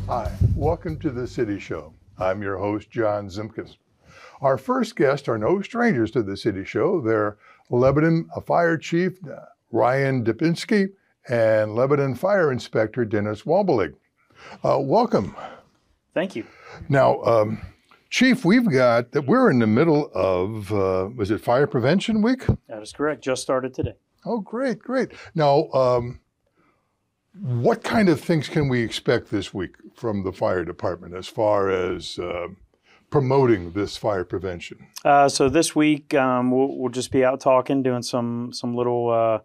Hi, welcome to the City Show. I'm your host, John Zimkus. Our first guests are no strangers to the City Show. They're Lebanon Fire Chief Ryan Dipinski and Lebanon Fire Inspector Dennis Wobelig. Welcome. Thank you. Now, Chief, we're in the middle of, was it Fire Prevention Week? That is correct. Just started today. Oh, great, great. Now, what kind of things can we expect this week from the fire department as far as promoting this fire prevention? So this week we'll just be out talking, doing some little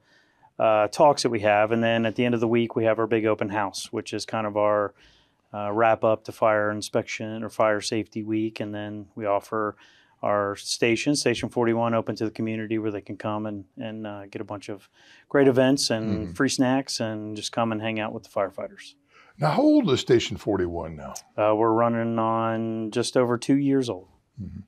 talks that we have, and then at the end of the week we have our big open house, which is kind of our wrap up to fire inspection or fire safety week, and then we offer our station 41, open to the community where they can come and get a bunch of great events and free snacks and just come and hang out with the firefighters. Now, how old is Station 41 now? We're running on just over 2 years old. Mm-hmm.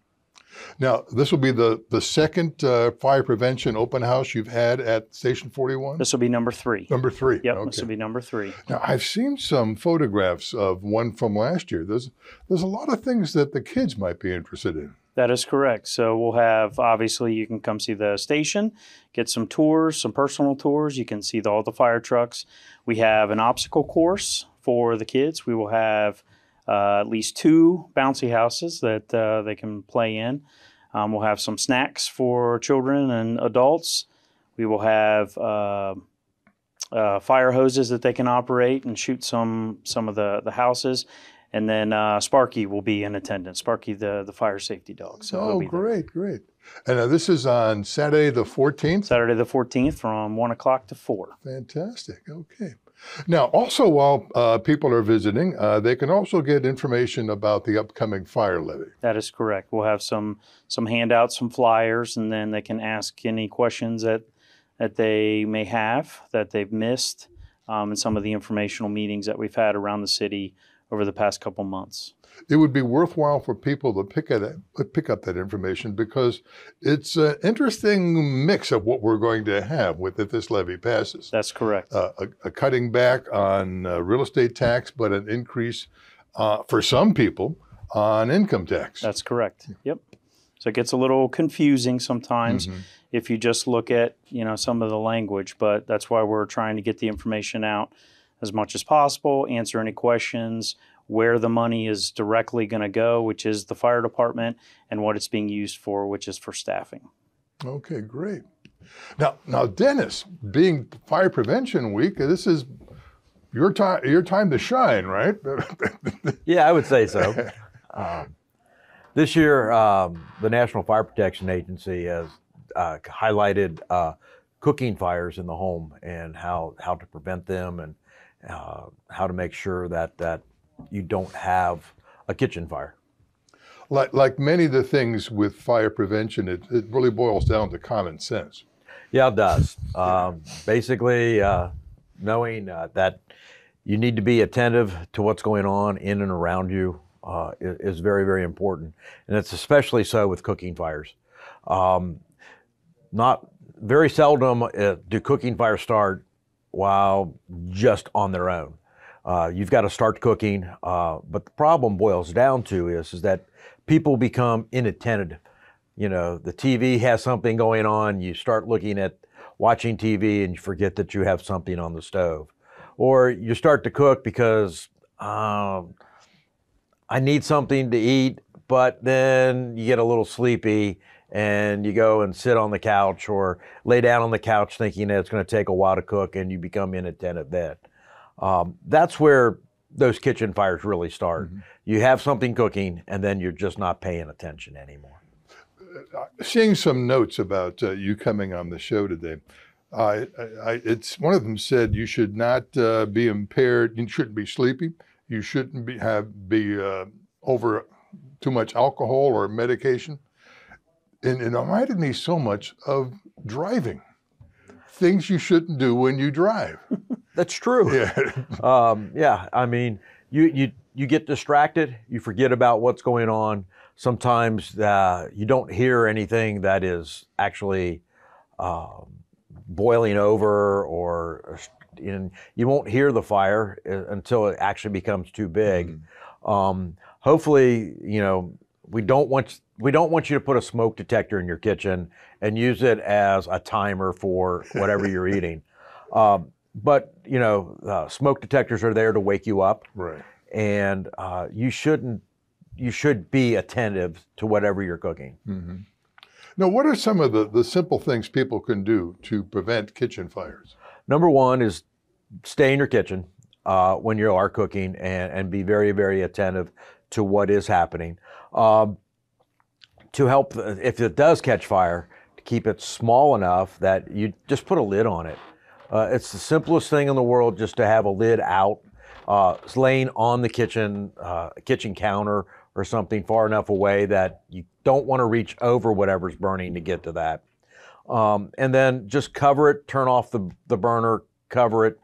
Now, this will be the second fire prevention open house you've had at Station 41? This will be number 3. Number 3. Yep, okay. This will be number 3. Now, I've seen some photographs of one from last year. There's a lot of things that the kids might be interested in. That is correct. So we'll have, obviously, you can come see the station, get some tours, some personal tours. You can see all the fire trucks. We have an obstacle course for the kids. We will have at least 2 bouncy houses that they can play in. We'll have some snacks for children and adults. We will have fire hoses that they can operate and shoot some of the houses. And then Sparky will be in attendance. Sparky, the fire safety dog. So oh, great, great. And this is on Saturday the 14th? Saturday the 14th from 1 o'clock to 4. Fantastic. Okay. Now, also while people are visiting, they can also get information about the upcoming fire levy. That is correct. We'll have some handouts, some flyers, and then they can ask any questions that they may have that they've missed in some of the informational meetings that we've had around the city over the past couple months. It would be worthwhile for people to pick up that information because it's an interesting mix of what we're going to have if this levy passes. That's correct. A cutting back on real estate tax, but an increase for some people on income tax. That's correct. Yep. So it gets a little confusing sometimes if you just look at some of the language, but that's why we're trying to get the information out as much as possible, answer any questions, where the money is directly going to go, which is the fire department, and what it's being used for, which is for staffing. Okay, great. Now, Dennis, being Fire Prevention Week, this is your time to shine, right? Yeah, I would say so. This year, the National Fire Protection Agency has highlighted cooking fires in the home and how to prevent them and how to make sure that you don't have a kitchen fire. Like many of the things with fire prevention, it really boils down to common sense. Yeah, it does. Basically, knowing that you need to be attentive to what's going on in and around you is very, very important. And it's especially so with cooking fires. Not very seldom do cooking fires start while just on their own. You've got to start cooking, but the problem boils down to is that people become inattentive. The TV has something going on, you start looking at watching TV and you forget that you have something on the stove. Or you start to cook because I need something to eat, but then you get a little sleepy and you go and sit on the couch or lay down on the couch thinking that it's going to take a while to cook and you become inattentive then. That's where those kitchen fires really start. You have something cooking and then you're just not paying attention anymore. Seeing some notes about you coming on the show today, it's one of them said you should not be impaired, you shouldn't be sleepy, you shouldn't be over too much alcohol or medication. And it reminded me so much of driving. Things you shouldn't do when you drive. That's true. Yeah. Yeah. I mean, you get distracted. You forget about what's going on. Sometimes you don't hear anything that is actually boiling over or and you won't hear the fire until it actually becomes too big. Hopefully, you know, we don't want you to put a smoke detector in your kitchen and use it as a timer for whatever you're eating. But you know, smoke detectors are there to wake you up, Right. and you should be attentive to whatever you're cooking. Now, what are some of the simple things people can do to prevent kitchen fires? Number one is stay in your kitchen when you are cooking, and be very, very attentive to what is happening. To help, if it does catch fire, to keep it small enough that you just put a lid on it. It's the simplest thing in the world, just to have a lid out. It's laying on the kitchen counter or something far enough away that you don't want to reach over whatever's burning to get to that. And then just cover it, turn off the burner, cover it,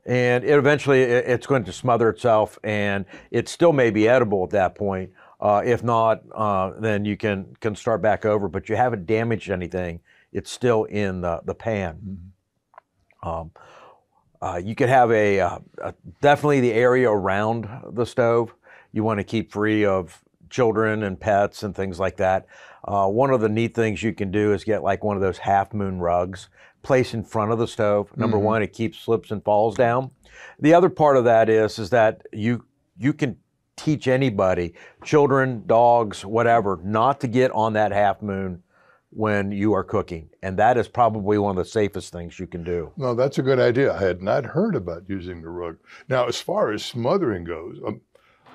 and eventually it's going to smother itself, and it still may be edible at that point. If not, then you can start back over, but you haven't damaged anything. It's still in the pan. You could have definitely the area around the stove you want to keep free of children and pets and things like that. One of the neat things you can do is get like one of those half moon rugs, place in front of the stove. Number one, it keeps slips and falls down. The other part of that is that you can teach anybody, children, dogs, whatever, not to get on that half moon when you are cooking. And that is probably one of the safest things you can do. No, that's a good idea. I had not heard about using the rug. Now, as far as smothering goes,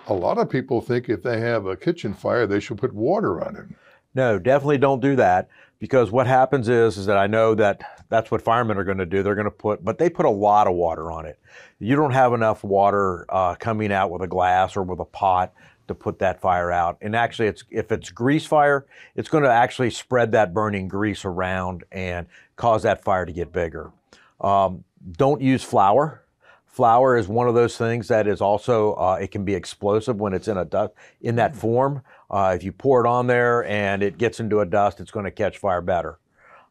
a lot of people think if they have a kitchen fire, they should put water on it. No, definitely don't do that, because what happens is that I know that's what firemen are going to do. They're going to but they put a lot of water on it. You don't have enough water coming out with a glass or with a pot to put that fire out. And actually, if it's grease fire, it's going to actually spread that burning grease around and cause that fire to get bigger. Don't use flour. Flour is one of those things that is also, it can be explosive when it's in that form. If you pour it on there and it gets into a dust, it's going to catch fire better.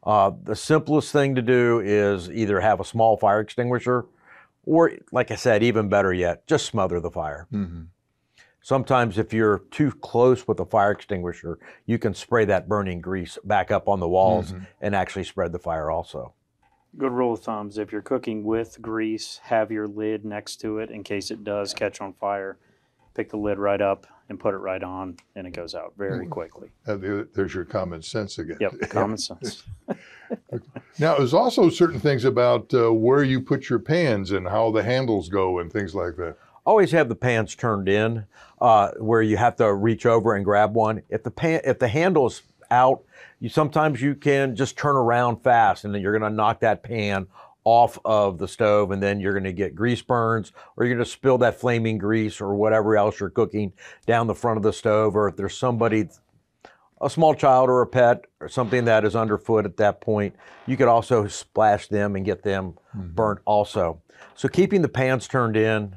The simplest thing to do is either have a small fire extinguisher, or, like I said, even better yet, just smother the fire. Sometimes if you're too close with a fire extinguisher, you can spray that burning grease back up on the walls and actually spread the fire also. Good rule of thumb is if you're cooking with grease, have your lid next to it in case it does catch on fire. Pick the lid right up and put it right on, and it goes out very quickly. There's your common sense again. Yep, common sense. Now, there's also certain things about where you put your pans and how the handles go and things like that. Always have the pans turned in, where you have to reach over and grab one. If the handle's out, sometimes you can just turn around fast, and then you're going to knock that pan off of the stove, and then you're going to get grease burns, or you're going to spill that flaming grease or whatever else you're cooking down the front of the stove. Or if there's somebody, a small child or a pet or something that is underfoot at that point, you could also splash them and get them burnt also. So keeping the pans turned in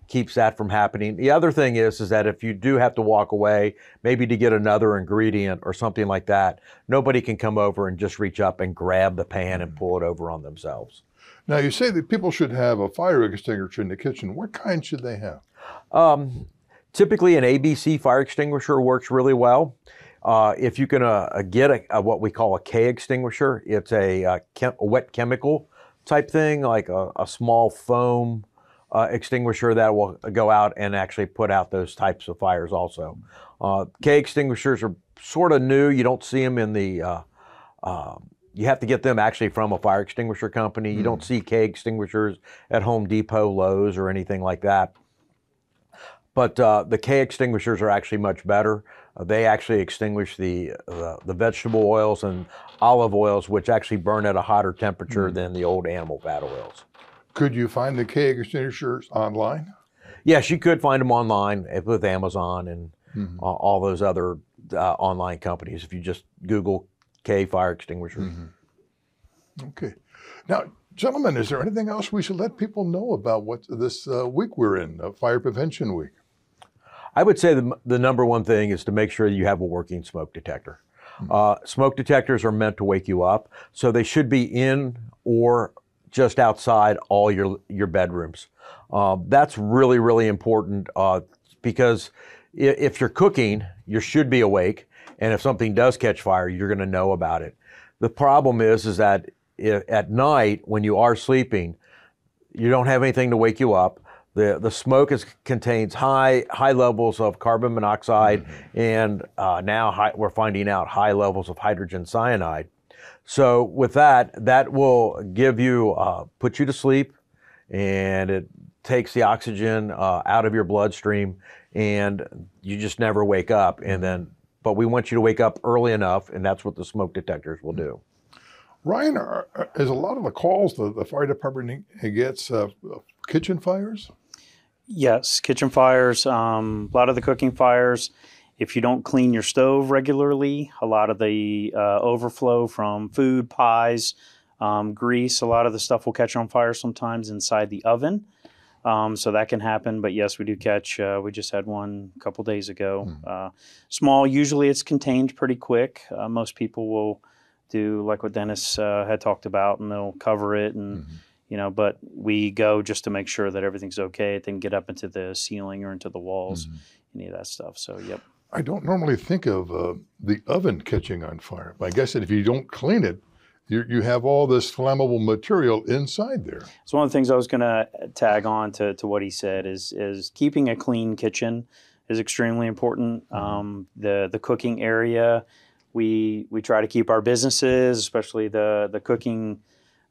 keeps that from happening. The other thing is that if you do have to walk away, maybe to get another ingredient or something like that, nobody can come over and just reach up and grab the pan and pull it over on themselves. Now, you say that people should have a fire extinguisher in the kitchen. What kind should they have? Typically, an ABC fire extinguisher works really well. If you can get what we call a K extinguisher, it's a wet chemical type thing, like a small foam extinguisher that will go out and actually put out those types of fires also. K extinguishers are sort of new. You don't see them in the, you have to get them actually from a fire extinguisher company. You don't see K extinguishers at Home Depot, Lowe's, or anything like that. But the K extinguishers are actually much better. They actually extinguish the vegetable oils and olive oils, which actually burn at a hotter temperature than the old animal fat oils. Could you find the K extinguishers online? Yes, you could find them online with Amazon and all those other online companies if you just Google K fire extinguisher. Okay. Now, gentlemen, is there anything else we should let people know about what this week we're in, Fire Prevention Week? I would say the number one thing is to make sure you have a working smoke detector. Smoke detectors are meant to wake you up, so they should be in or just outside all your bedrooms. That's really, really important because if you're cooking, you should be awake, and if something does catch fire, you're going to know about it. The problem is that at night when you are sleeping, you don't have anything to wake you up. The smoke contains high levels of carbon monoxide, and now we're finding out high levels of hydrogen cyanide. So with that will give you put you to sleep, and it takes the oxygen out of your bloodstream, and you just never wake up. But we want you to wake up early enough, and that's what the smoke detectors will do. Ryan, is a lot of the calls the fire department gets kitchen fires? Yes, kitchen fires, a lot of the cooking fires. If you don't clean your stove regularly, a lot of the overflow from food, pies, grease, a lot of the stuff will catch on fire sometimes inside the oven. So that can happen, but yes, we do catch, we just had one a couple days ago. Small, usually it's contained pretty quick. Most people will do like what Dennis had talked about, and they'll cover it, and but we go just to make sure that everything's okay. It didn't get up into the ceiling or into the walls, any of that stuff. So, yep. I don't normally think of the oven catching on fire. I guess that if you don't clean it, you have all this flammable material inside there. So one of the things I was going to tag on to what he said is keeping a clean kitchen is extremely important. The cooking area, we try to keep our businesses, especially the cooking,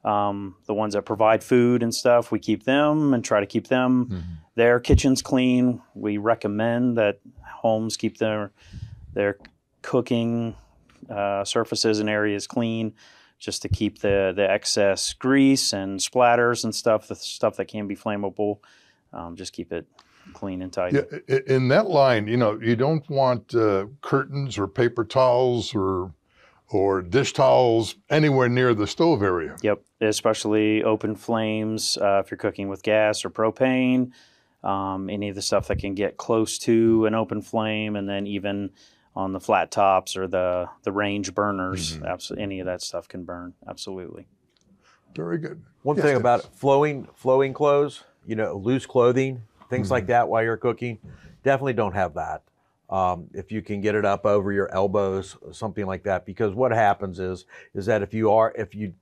the ones that provide food and stuff, we keep them and try to keep them their kitchens clean. We recommend that homes keep their cooking surfaces and areas clean, just to keep the excess grease and splatters and stuff, the stuff that can be flammable, just keep it clean and tidy. Yeah, in that line, you don't want curtains or paper towels or dish towels anywhere near the stove area. Yep, especially open flames, if you're cooking with gas or propane, any of the stuff that can get close to an open flame, and then even on the flat tops or the range burners, any of that stuff can burn, absolutely. Very good. One thing about flowing clothes, loose clothing, things like that while you're cooking, definitely don't have that. If you can get it up over your elbows, something like that, because what happens is that if you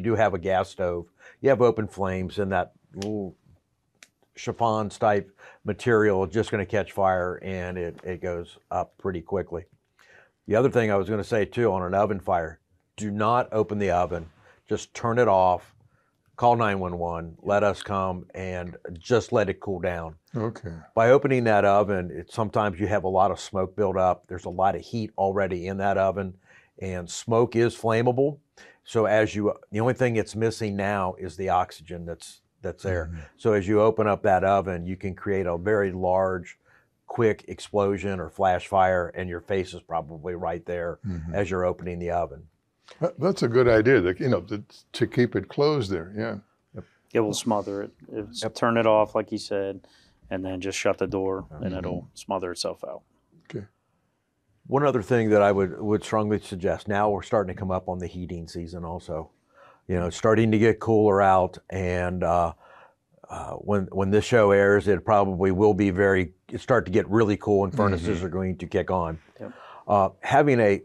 do have a gas stove, you have open flames, and that little chiffon type material is just going to catch fire, and it goes up pretty quickly. The other thing I was going to say too, on an oven fire, do not open the oven, just turn it off, call 911, let us come, and just let it cool down. Okay. By opening that oven, sometimes you have a lot of smoke build up. There's a lot of heat already in that oven, and smoke is flammable. So the only thing it's missing now is the oxygen that's there. So as you open up that oven, you can create a very large, quick explosion or flash fire, and your face is probably right there as you're opening the oven. That's a good idea, to keep it closed there, yeah. Yep. It will smother it. Turn it off, like he said, and then just shut the door, and it'll smother itself out. Okay. One other thing that I would strongly suggest, now we're starting to come up on the heating season also. It's starting to get cooler out, and when this show airs, it probably will be start to get really cool, and furnaces are going to kick on. Yep. Having a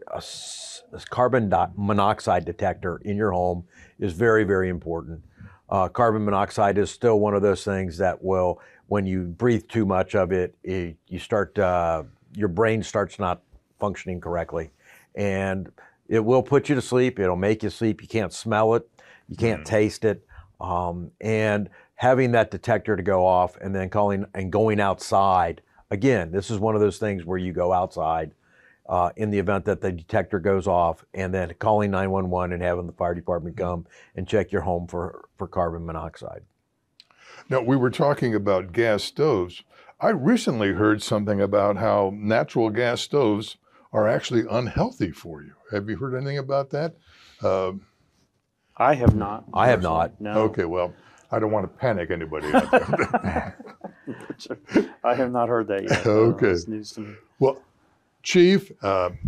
carbon monoxide detector in your home is very, very important. Carbon monoxide is still one of those things that will, when you breathe too much of it, your brain starts not functioning correctly, and it will put you to sleep. It'll make you sleep. You can't smell it. You can't taste it. And having that detector to go off, and then calling and going outside. Again, this is one of those things where you go outside in the event that the detector goes off, and then calling 911 and having the fire department come and check your home for carbon monoxide. Now, we were talking about gas stoves. I recently heard something about how natural gas stoves are actually unhealthy for you. Have you heard anything about that? I have not. I have not. No. Okay, well, I don't want to panic anybody out there. I have not heard that yet. Okay. It's news to me. Well, Chief,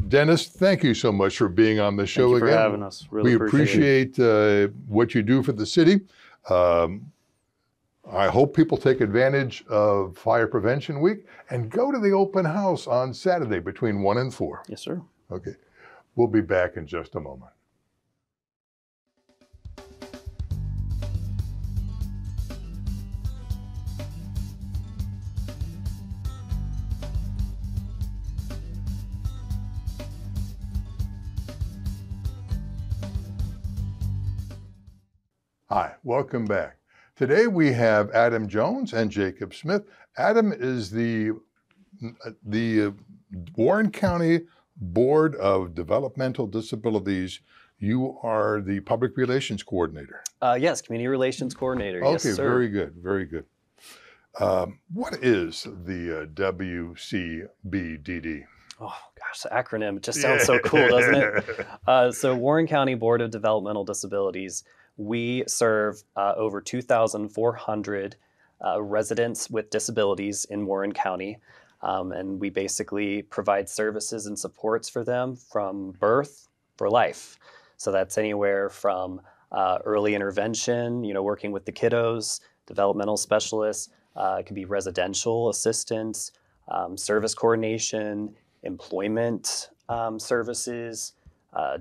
Dennis, thank you so much for being on the show Thank you again. for having us. Really We appreciate it. appreciate what you do for the city. I hope people take advantage of Fire Prevention Week and go to the open house on Saturday between 1 and 4. Yes, sir. Okay. We'll be back in just a moment. Hi, welcome back. Today we have Adam Jones and Jacob Smith. Adam is the Warren County Board of Developmental Disabilities. You are the public relations coordinator. Yes, community relations coordinator. Okay, Yes, sir. very good, very good. What is the WCBDD? Oh gosh, the acronym, it just sounds so cool, doesn't it? So Warren County Board of Developmental Disabilities, we serve over 2,400 residents with disabilities in Warren County. And we basically provide services and supports for them from birth for life. So that's anywhere from early intervention, working with the kiddos, developmental specialists, it could be residential assistance, service coordination, employment services,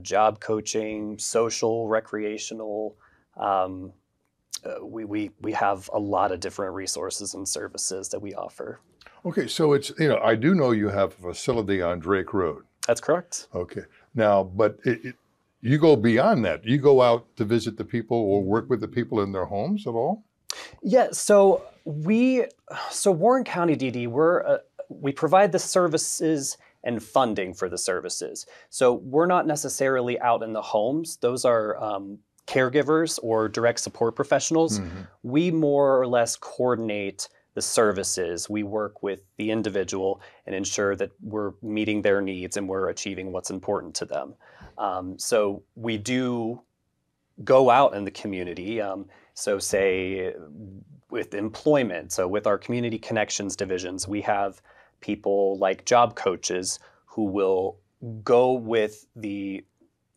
job coaching, social, recreational. We have a lot of different resources and services that we offer. Okay, so it's, I do know you have a facility on Drake Road. That's correct. Okay. Now, but you go beyond that. You go out to visit the people or work with the people in their homes at all? Yeah, so Warren County DD, we provide the services and funding for the services. So we're not necessarily out in the homes. Those are caregivers or direct support professionals. Mm-hmm. We more or less coordinate the services. We work with the individual and ensure that we're meeting their needs and we're achieving what's important to them. So we do go out in the community. So say with employment, so with our community connections divisions, we have people like job coaches who will go with the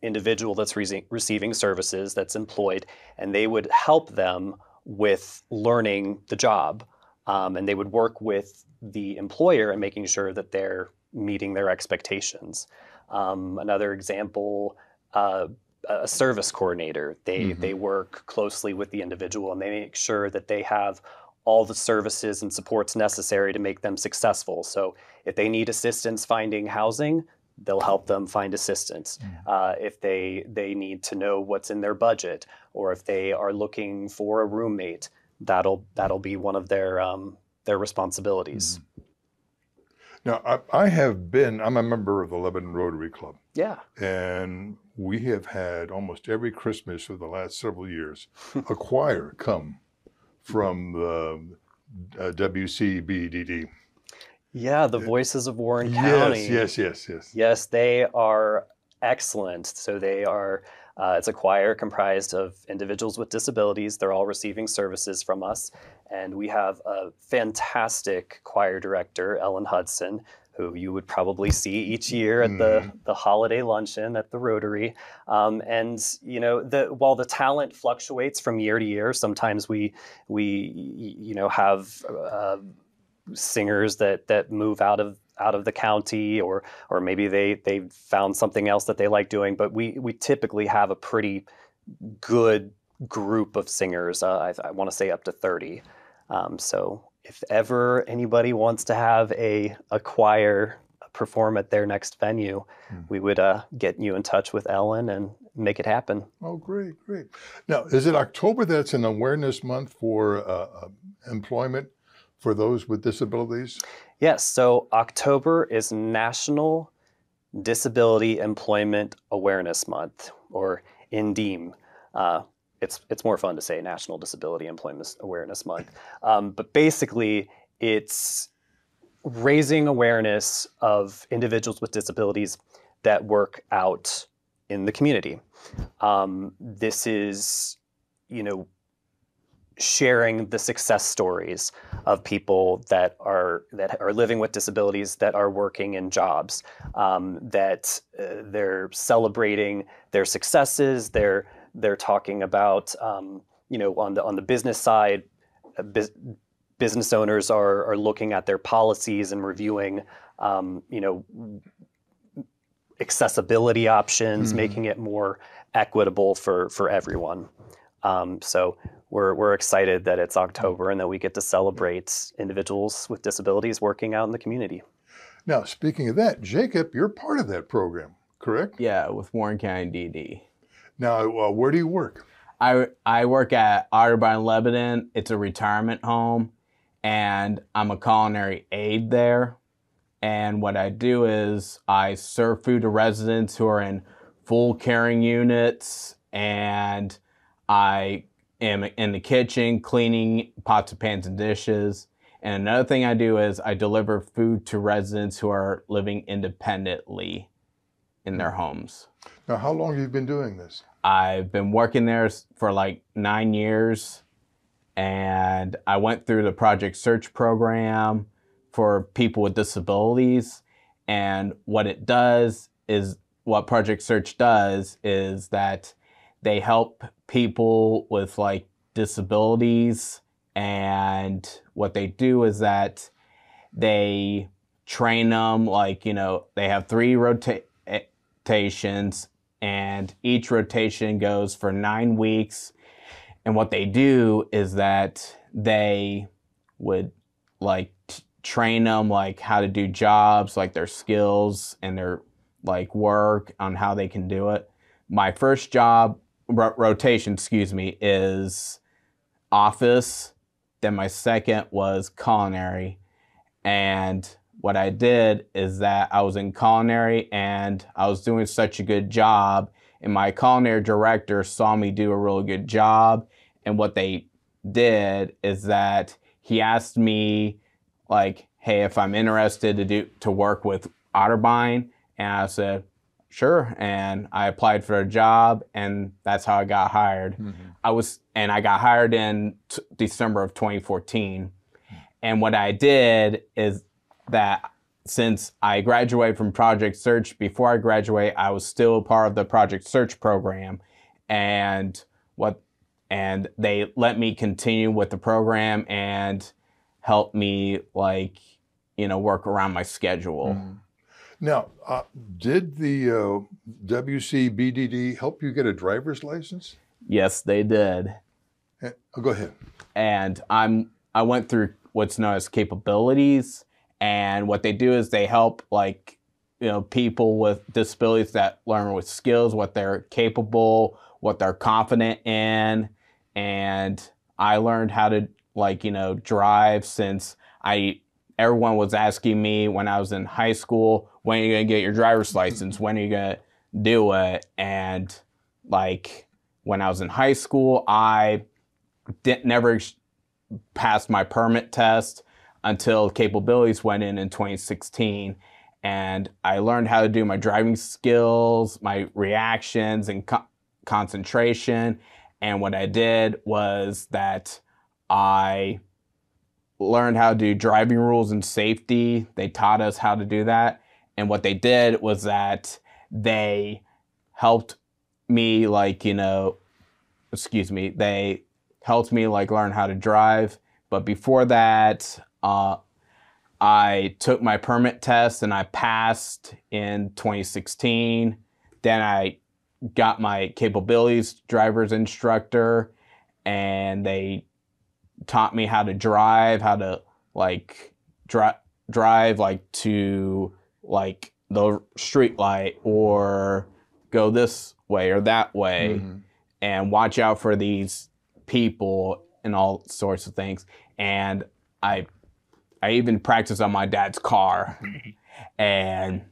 individual that's receiving services that's employed, and they would help them with learning the job. And they would work with the employer and making sure that they're meeting their expectations. Another example, a service coordinator. They work closely with the individual and they make sure that they have all the services and supports necessary to make them successful. So if they need assistance finding housing, they'll help them find assistance. If they need to know what's in their budget, or if they are looking for a roommate, that'll be one of their responsibilities. Now, I'm a member of the Lebanon Rotary Club. Yeah. And we have had almost every Christmas for the last several years, a choir come from the WCBDD. Yeah, the Voices of Warren County. Yes. Yes, they are excellent. So they are, it's a choir comprised of individuals with disabilities. They're all receiving services from us. And we have a fantastic choir director, Ellen Hudson, who you would probably see each year at the holiday luncheon at the Rotary. And while the talent fluctuates from year to year, sometimes we have singers that move out of the county, or maybe they found something else that they like doing. But we typically have a pretty good group of singers. I want to say up to 30. So if ever anybody wants to have a choir perform at their next venue, we would get you in touch with Ellen and make it happen. Oh, great. Now, is it October that's an awareness month for employment for those with disabilities? Yes, so October is National Disability Employment Awareness Month, or NDEAM. It's more fun to say National Disability Employment Awareness Month. But basically, it's raising awareness of individuals with disabilities that work out in the community. This is, sharing the success stories of people that are living with disabilities, that are working in jobs, that they're celebrating their successes. They're talking about on the business side, business owners are looking at their policies and reviewing accessibility options, making it more equitable for everyone. So we're excited that it's October and that we get to celebrate individuals with disabilities working out in the community. Now, speaking of that, Jacob, you're part of that program, correct? Yeah, with Warren County DD. Now, where do you work? I work at Otterbein, Lebanon. It's a retirement home, and I'm a culinary aide there. And what I do is I serve food to residents who are in full caring units, and I am in the kitchen cleaning pots and pans and dishes. And another thing I do is I deliver food to residents who are living independently in their homes. Now, how long have you been doing this? I've been working there for like 9 years, and I went through the Project Search program for people with disabilities. And what Project Search does is that they help people with like disabilities, and what they do is that they train them, they have 3 rotations, and each rotation goes for 9 weeks. And what they do is that they would train them how to do jobs, their skills and their work on how they can do it. My first job rotation, is office. Then my second was culinary. And what I did is that I was in culinary and I was doing such a good job, and my culinary director saw me do a really good job. And what they did is that he asked me hey, if I'm interested to work with Otterbein, and I said, sure. And I applied for a job, and that's how I got hired. Mm-hmm. I got hired in December of 2014. And what I did is that since I graduated from Project Search, before I graduated, I was still part of the Project Search program. And they let me continue with the program and help me work around my schedule. Mm-hmm. Now, did the WCBDD help you get a driver's license? Yes, they did. Go ahead. And I went through what's known as capabilities, and what they do is they help people with disabilities that learn with skills, what they're capable, what they're confident in. And I learned how to drive since everyone was asking me when I was in high school, when are you going to get your driver's license? When are you going to do it? And when I was in high school, I never passed my permit test until capabilities went in 2016. And I learned how to do my driving skills, my reactions and concentration. And what I did was that I learned how to do driving rules and safety. They taught us how to do that. And what they did was that they helped me they helped me learn how to drive. But before that, I took my permit test and I passed in 2016. Then I got my capabilities driver's instructor, and they taught me how to drive, how to drive to the street light or go this way or that way, mm-hmm. and watch out for these people and all sorts of things. And I even practiced on my dad's car. And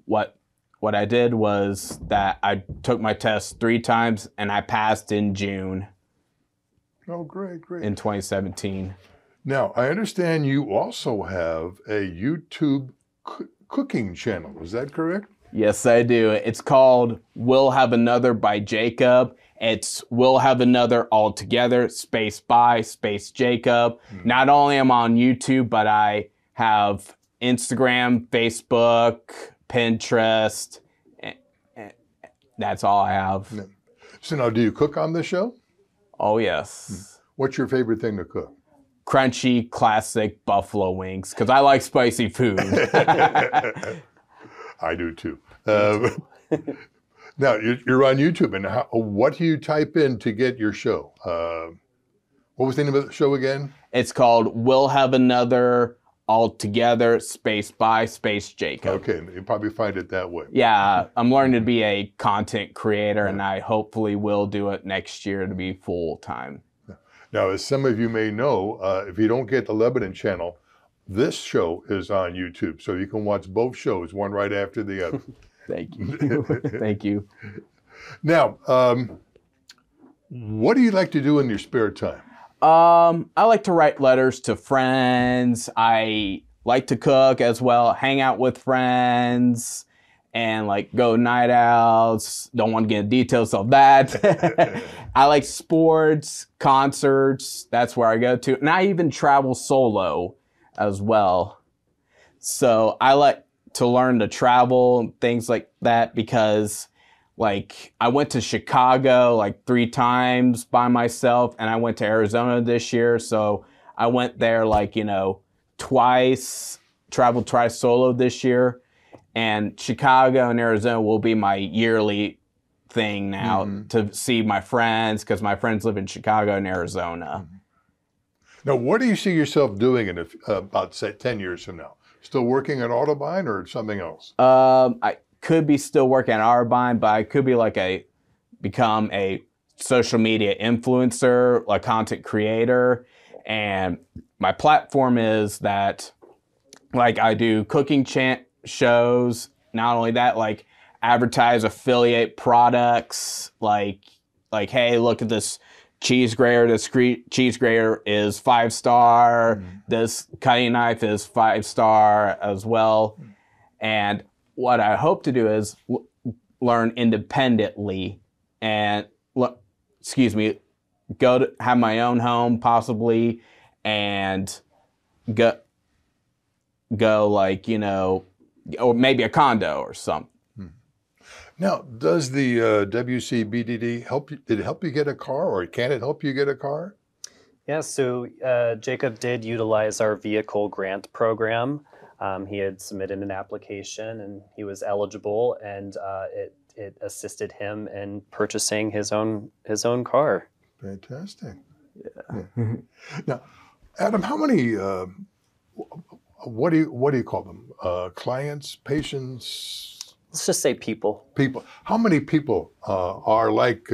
what I did was that I took my test 3 times and I passed in June. Oh, great. In 2017. Now, I understand you also have a YouTube cooking channel. Is that correct? Yes, I do. It's called We'll Have Another by Jacob. It's We'll Have Another altogether, space by, space Jacob. Not only am I on YouTube, but I have Instagram, Facebook, Pinterest. That's all I have. Yeah. So now, do you cook on the show? Oh, yes. What's your favorite thing to cook? Crunchy, classic buffalo wings, because I like spicy food. I do too. Now, you're on YouTube, and what do you type in to get your show? What was the name of the show again? It's called We'll Have Another altogether, space by, space Jacob. Okay, you probably find it that way. Yeah, I'm learning to be a content creator, and I hopefully will do it next year to be full time. Now, as some of you may know, if you don't get the Lebanon channel, this show is on YouTube, so you can watch both shows, one right after the other. Thank you. Thank you. Now, what do you like to do in your spare time? I like to write letters to friends. I like to cook as well, hang out with friends, and like go night outs. Don't want to get into details of that. I like sports, concerts. That's where I go to. And I even travel solo as well. So I like to learn to travel, things like that, because like I went to Chicago like 3 times by myself, and I went to Arizona this year. So I went there like, twice, traveled twice solo this year. And Chicago and Arizona will be my yearly thing now to see my friends, because my friends live in Chicago and Arizona. Now, what do you see yourself doing in about, say, 10 years from now? Still working at Autobahn or something else? I could be still working at Autobahn, but I could be like become a social media influencer, a content creator. And my platform is that like I do cooking shows. Not only that, like advertise affiliate products, like hey, look at this cheese grater. This cheese grater is 5-star. This cutting knife is 5-star as well. And what I hope to do is learn independently and go to have my own home possibly, and go like, or maybe a condo or something. Now, does the WCBDD help you? Did it help you get a car, or can it help you get a car? Yeah, so Jacob did utilize our vehicle grant program. He had submitted an application and he was eligible, and it assisted him in purchasing his own car. Fantastic. Yeah. Now, Adam, how many? What do you call them? Clients, patients? Let's just say people. People. How many people are like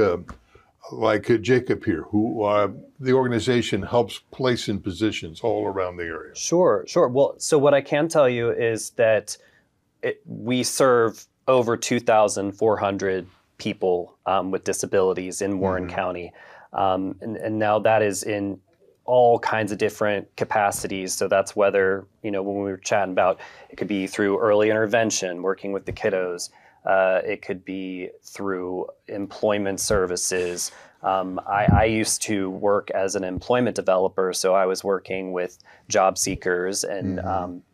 Jacob here, who the organization helps place in positions all around the area? Sure. Well, so what I can tell you is that we serve over 2,400 people with disabilities in Warren County. And now that is in all kinds of different capacities. So that's whether, when we were chatting about, it could be through early intervention, working with the kiddos. It could be through employment services. I used to work as an employment developer, so I was working with job seekers and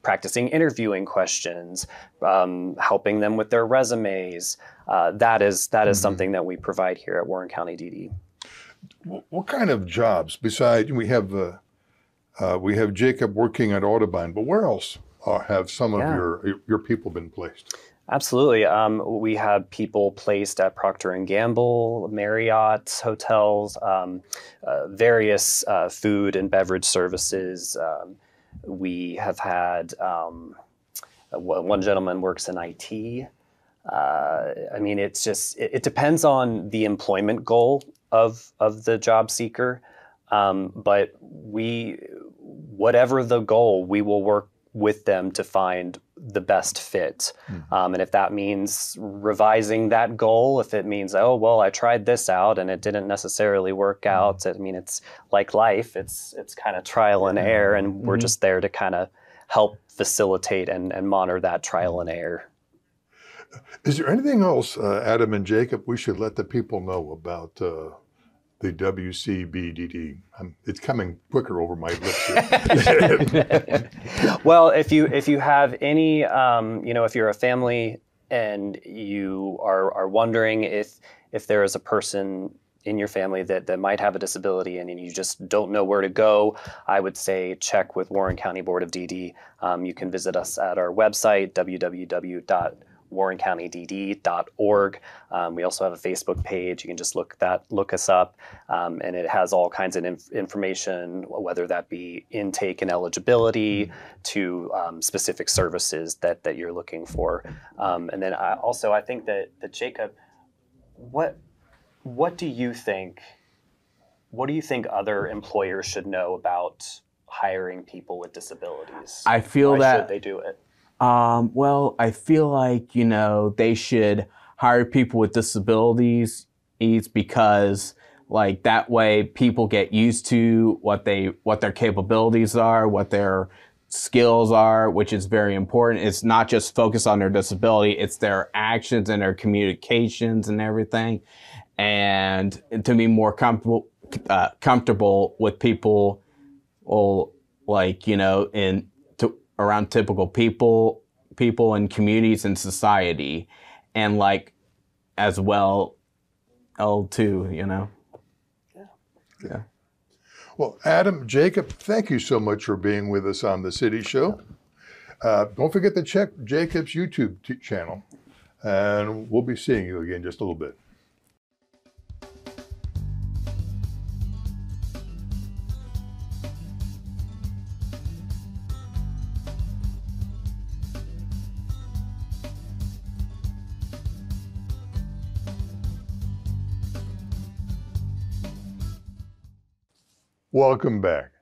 practicing interviewing questions, helping them with their resumes. That is something that we provide here at Warren County DD. What kind of jobs, besides we have Jacob working at Autobahn, but where else have some of your people been placed? Absolutely. We have people placed at Procter & Gamble, Marriott hotels, various food and beverage services. We have had one gentleman works in IT. I mean, it's just, it depends on the employment goal of the job seeker. But whatever the goal, we will work with them to find the best fit. And if that means revising that goal, if it means, oh, well, I tried this out and it didn't necessarily work out. I mean, it's like life. It's kind of trial and error, and we're just there to kind of help facilitate and monitor that trial and error. Is there anything else, Adam and Jacob, we should let the people know about the WCBDD? It's coming quicker over my lips here. Well, if you have any, if you're a family and you are wondering if there is a person in your family that might have a disability and you just don't know where to go, I would say check with Warren County Board of DD. You can visit us at our website, www.warrencountydd.org. We also have a Facebook page. You can just look us up, and it has all kinds of information, whether that be intake and eligibility to specific services that you're looking for. And then I think that Jacob, what do you think other employers should know about hiring people with disabilities? I feel Why that should they do it? Well, I feel like, they should hire people with disabilities because like that way people get used to what their capabilities are, what their skills are, which is very important. It's not just focused on their disability, it's their actions and their communications and everything. And to be more comfortable with people, around typical people in communities and society, and like as well too, Yeah. Well, Adam, Jacob, thank you so much for being with us on the City Show. Don't forget to check Jacob's YouTube channel, and we'll be seeing you again in just a little bit. Welcome back.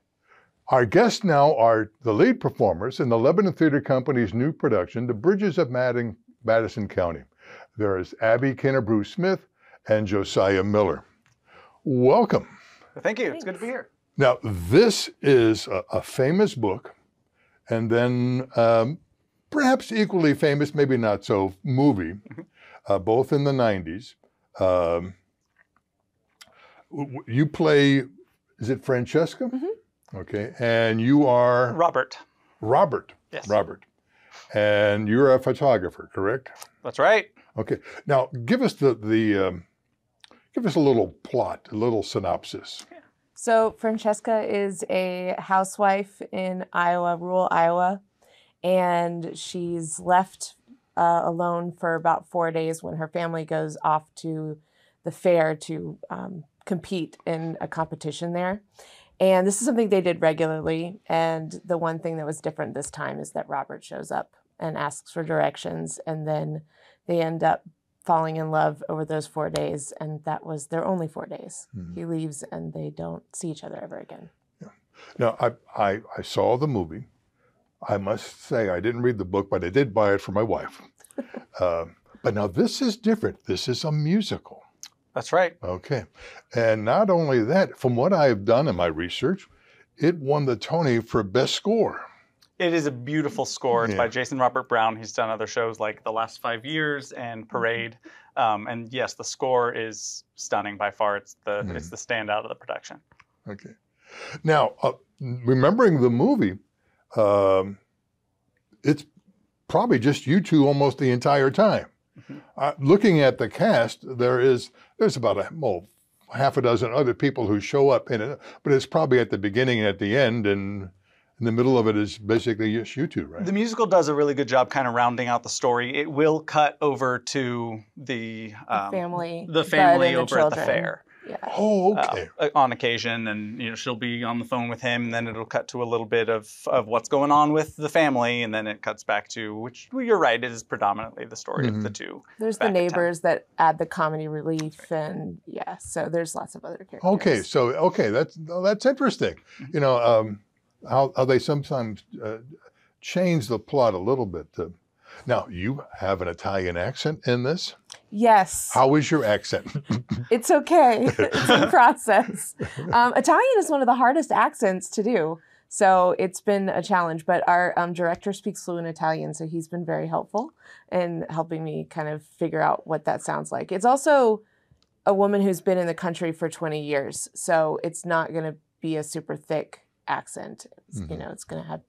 Our guests now are the lead performers in the Lebanon Theater Company's new production, The Bridges of Madison County. There is Abby Kinnebrew Smith and Josiah Miller. Welcome. Thank you. It's good to be here. Now, this is a famous book, and then perhaps equally famous, maybe not so, movie, both in the 90s. You play, is it Francesca? Mm-hmm. Okay, and you are? Robert. Yes. Robert. And you're a photographer, correct? That's right. Okay, now give us give us a little plot, a little synopsis. So Francesca is a housewife in Iowa, rural Iowa, and she's left alone for about 4 days when her family goes off to the fair to compete in a competition there. And this is something they did regularly. And the one thing that was different this time is that Robert shows up and asks for directions, and then they end up falling in love over those 4 days, and that was their only 4 days. Mm-hmm. He leaves and they don't see each other ever again. Yeah. Now, I saw the movie. I must say I didn't read the book, but I did buy it for my wife. But now this is different. This is a musical. That's right. Okay. And not only that, from what I've done in my research, it won the Tony for Best Score. It is a beautiful score. It's by Jason Robert Brown. He's done other shows like The Last 5 Years and Parade. And yes, the score is stunning by far. It's the standout of the production. Okay. Now, remembering the movie, it's probably just you two almost the entire time. Mm-hmm. Looking at the cast, there's about half a dozen other people who show up in it, but it's probably at the beginning and at the end, and in the middle of it is basically just you two, right? The musical does a really good job kind of rounding out the story. It will cut over to the family over at the fair. Yeah. Oh, okay. On occasion, and she'll be on the phone with him, and then it'll cut to a little bit of what's going on with the family, and then it cuts back to, which you're right, it is that's the story of the two. There's the neighbors that add the comedy relief, and so there's lots of other characters. Okay, that's interesting. How they sometimes change the plot a little bit. Now, you have an Italian accent in this? Yes. How is your accent? It's okay. It's in process. Italian is one of the hardest accents to do. So it's been a challenge, but our director speaks fluent Italian, so he's been very helpful in helping me kind of figure out what that sounds like. It's also a woman who's been in the country for 20 years, so it's not going to be a super thick accent. You know, it's going to have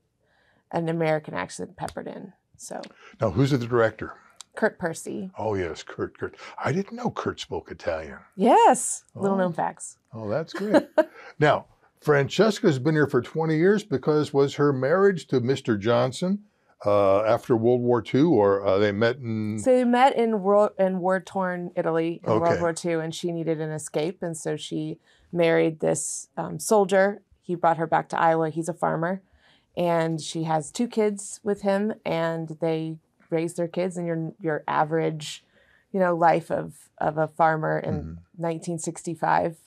an American accent peppered in. So Now, who's the director? Kurt Percy. Oh, yes, Kurt. I didn't know Kurt spoke Italian. Yes, little known facts. Oh, that's great. Now, Francesca's been here for 20 years because was her marriage to Mr. Johnson after World War II, or they met in... So they met in war-torn Italy in Okay. World War II, and she needed an escape, and so she married this soldier. He brought her back to Iowa. He's a farmer, and she has 2 kids with him, and they raise their kids in your average, you know, life of a farmer in 1965.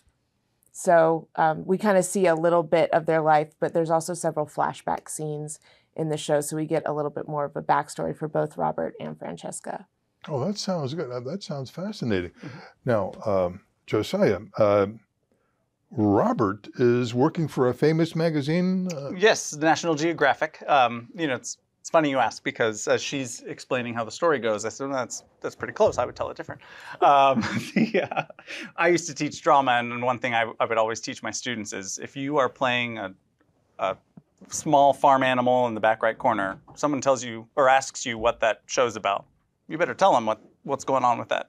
So we kind of see a little bit of their life, but there's also several flashback scenes in the show, so we get a little bit more of a backstory for both Robert and Francesca. Oh, that sounds good. That sounds fascinating. Now, Josiah, Robert is working for a famous magazine. Yes, National Geographic. You know, it's funny you ask, because as she's explaining how the story goes, I said, that's pretty close. I would tell it different. I used to teach drama, and one thing I would always teach my students is if you are playing a small farm animal in the back right corner, someone tells you or asks you what that show's about, you better tell them what's going on with that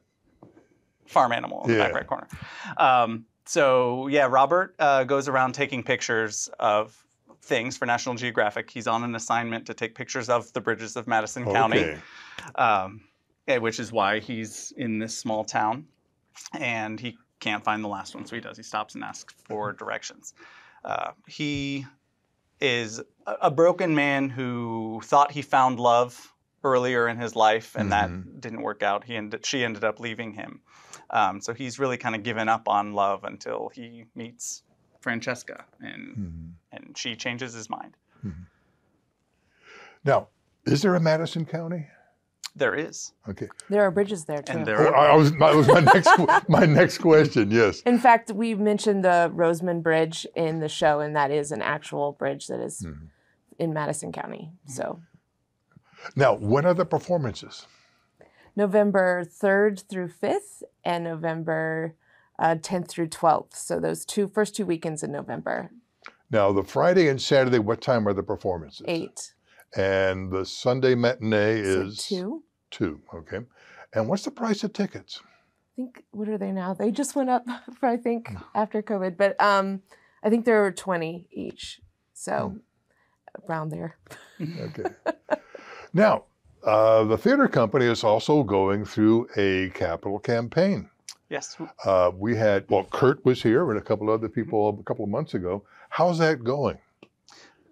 farm animal in the back right corner. So yeah, Robert goes around taking pictures of things for National Geographic. He's on an assignment to take pictures of the bridges of Madison County, which is why he's in this small town, and he can't find the last one, so he stops and asks for directions. He is a broken man who thought he found love earlier in his life, and that didn't work out. She ended up leaving him. So he's really kind of given up on love until he meets Francesca, and she changes his mind. Now, is there a Madison County? There is. Okay. There are bridges there too. And That was my next question. Yes. In fact, we mentioned the Roseman Bridge in the show, and that is an actual bridge that is in Madison County. So Now, when are the performances? November 3rd through 5th and November 10th through 12th. So those first two weekends in November. Now, the Friday and Saturday, what time are the performances? 8. And the Sunday matinee is 2. 2. Okay. And what's the price of tickets? I think, what are they now? They just went up for, I think, after COVID. But I think there were 20 each. So around there. Okay. Now, the theater company is also going through a capital campaign. Yes. We had, Kurt was here and a couple other people a couple of months ago. How's that going?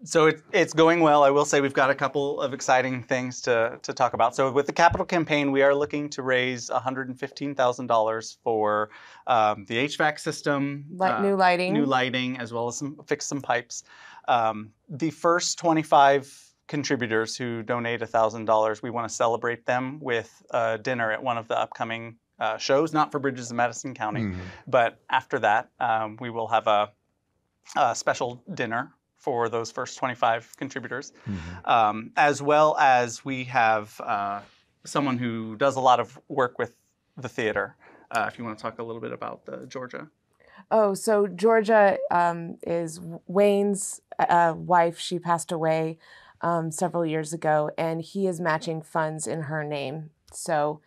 So it's going well. I will say we've got a couple of exciting things to talk about. So with the capital campaign, we are looking to raise $115,000 for the HVAC system, New lighting, as well as fix some pipes. The first 25 contributors who donate $1,000, we want to celebrate them with dinner at one of the upcoming shows, not for Bridges of Madison County, but after that, we will have a special dinner for those first 25 contributors, as well as we have someone who does a lot of work with the theater. If you want to talk a little bit about Georgia. Oh, so Georgia is Wayne's wife. She passed away several years ago, and he is matching funds in her name. So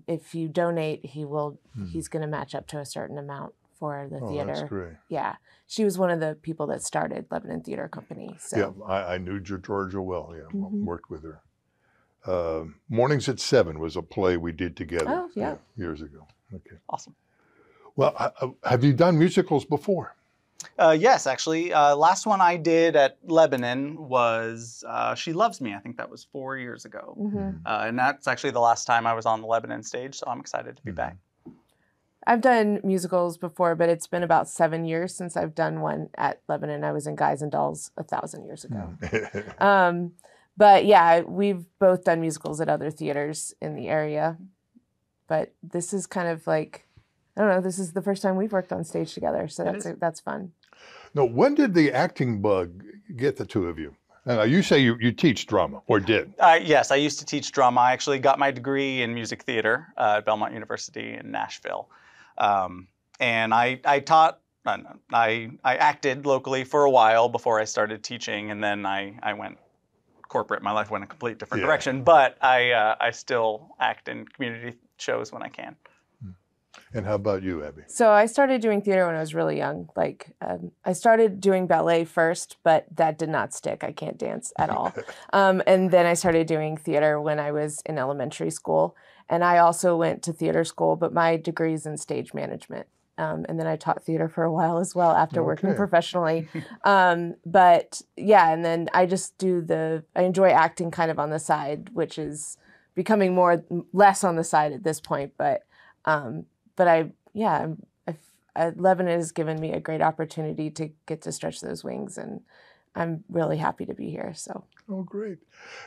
if you donate, he's going to match up to a certain amount for the theater. That's great. Yeah. She was one of the people that started Lebanon Theater Company. So. Yeah, I knew Georgia well. Yeah, worked with her. Mornings at 7 was a play we did together. Oh, yeah. Years ago. Okay. Awesome. Well, have you done musicals before? Yes, actually. Last one I did at Lebanon was She Loves Me. I think that was 4 years ago. And that's actually the last time I was on the Lebanon stage, so I'm excited to be back. I've done musicals before, but it's been about 7 years since I've done one at Lebanon. I was in Guys and Dolls 1,000 years ago. But yeah, we've both done musicals at other theaters in the area. But this is kind of like, I don't know, this is the first time we've worked on stage together, so that's fun. No, when did the acting bug get the two of you. You say you teach drama, or did? Yes, I used to teach drama. I actually got my degree in music theater at Belmont University in Nashville. And I taught, I acted locally for a while before I started teaching, and then I went corporate. My life went a complete different direction, but I still act in community shows when I can. And how about you, Abby? So I started doing theater when I was really young. Like I started doing ballet first, but that did not stick. I can't dance at all. And then I started doing theater when I was in elementary school. And I also went to theater school, but my degree is in stage management. And then I taught theater for a while as well after working professionally. But yeah, and then I just I enjoy acting kind of on the side, which is becoming less on the side at this point. But Lebanon has given me a great opportunity to get to stretch those wings, and I'm really happy to be here. So. Oh, great.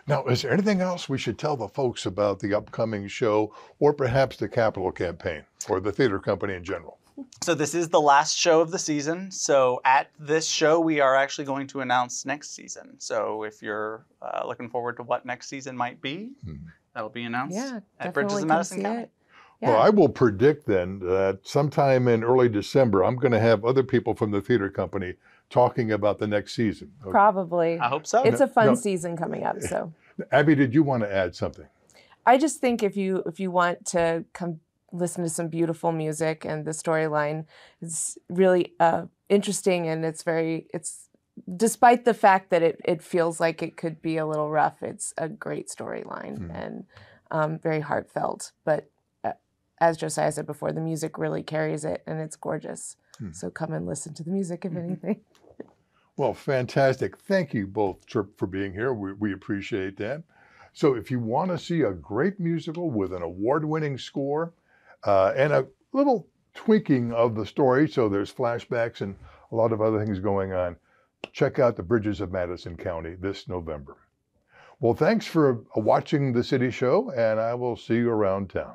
Now, is there anything else we should tell the folks about the upcoming show, or perhaps the Capital campaign, or the theater company in general? So this is the last show of the season. So at this show, we are actually going to announce next season. So if you're looking forward to what next season might be, that'll be announced at Bridges of Madison County. Yeah. Well, I will predict then that sometime in early December, I'm going to have other people from the theater company talking about the next season. Okay. Probably. I hope so. It's a fun season coming up. So, Abby, did you want to add something? I just think if you want to come listen to some beautiful music, and the storyline is really interesting, and it's despite the fact that it feels like it could be a little rough, it's a great storyline and very heartfelt. But as Josiah said before, the music really carries it, and it's gorgeous. So come and listen to the music, if anything. Well, fantastic. Thank you both for being here. We appreciate that. So if you want to see a great musical with an award-winning score and a little tweaking of the story, so there's flashbacks and a lot of other things going on, check out the Bridges of Madison County this November. Well, thanks for watching the City Show, and I will see you around town.